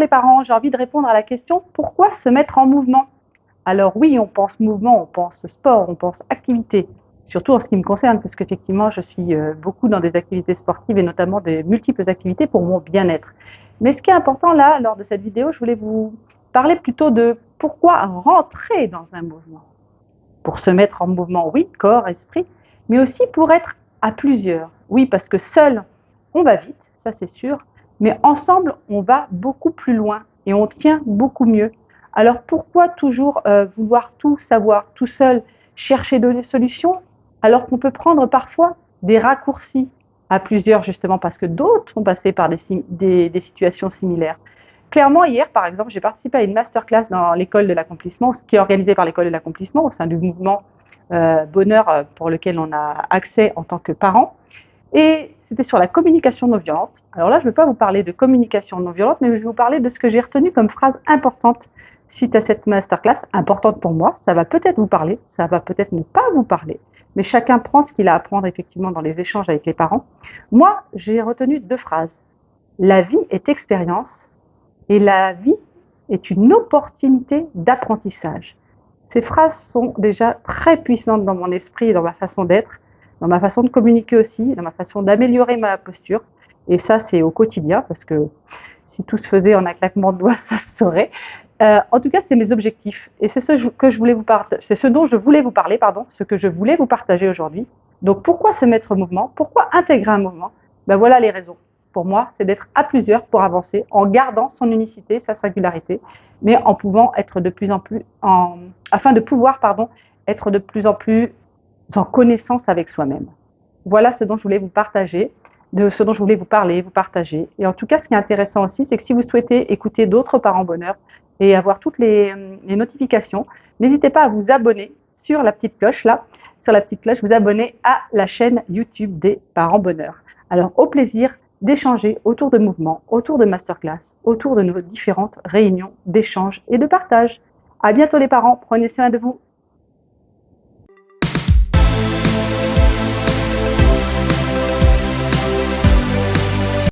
les parents, j'ai envie de répondre à la question pourquoi se mettre en mouvement? Alors oui, on pense mouvement, on pense sport, on pense activité, surtout en ce qui me concerne, parce qu'effectivement, je suis beaucoup dans des activités sportives et notamment des multiples activités pour mon bien-être. Mais ce qui est important là, lors de cette vidéo, je voulais vous parler plutôt de pourquoi rentrer dans un mouvement. Pour se mettre en mouvement, oui, corps, esprit, mais aussi pour être à plusieurs. Oui, parce que seul, on va vite, ça c'est sûr, mais ensemble, on va beaucoup plus loin et on tient beaucoup mieux. Alors pourquoi toujours vouloir tout savoir tout seul, chercher des solutions, alors qu'on peut prendre parfois des raccourcis à plusieurs, justement parce que d'autres sont passés par des situations similaires. Clairement, hier, par exemple, j'ai participé à une masterclass dans l'école de l'accomplissement, qui est organisée par l'école de l'accomplissement au sein du mouvement Bonheur pour lequel on a accès en tant que parent. Et c'était sur la communication non violente. Alors là, je ne vais pas vous parler de communication non violente, mais je vais vous parler de ce que j'ai retenu comme phrase importante suite à cette masterclass, importante pour moi. Ça va peut-être vous parler, ça va peut-être ne pas vous parler, mais chacun prend ce qu'il a à apprendre effectivement dans les échanges avec les parents. Moi, j'ai retenu 2 phrases. La vie est expérience et la vie est une opportunité d'apprentissage. Ces phrases sont déjà très puissantes dans mon esprit et dans ma façon d'être, dans ma façon de communiquer aussi, dans ma façon d'améliorer ma posture. Et ça, c'est au quotidien, parce que si tout se faisait en un claquement de doigts, ça se saurait. En tout cas, c'est mes objectifs. Et c'est ce que je voulais vous partager, c'est ce dont je voulais vous parler, pardon, ce que je voulais vous partager aujourd'hui. Donc, pourquoi se mettre au mouvement? Pourquoi intégrer un mouvement? Ben voilà les raisons. Pour moi, c'est d'être à plusieurs pour avancer, en gardant son unicité, sa singularité, mais en pouvant être de plus en plus, afin de pouvoir, être de plus en plus en connaissance avec soi-même. Voilà ce dont je voulais vous partager, de ce dont je voulais vous parler, vous partager. Et en tout cas, ce qui est intéressant aussi, c'est que si vous souhaitez écouter d'autres parents bonheur et avoir toutes les notifications, n'hésitez pas à vous abonner sur la petite cloche là, sur la petite cloche, vous abonner à la chaîne YouTube des parents bonheur. Alors au plaisir d'échanger autour de mouvements, autour de masterclass, autour de nos différentes réunions d'échange et de partage. À bientôt les parents, prenez soin de vous.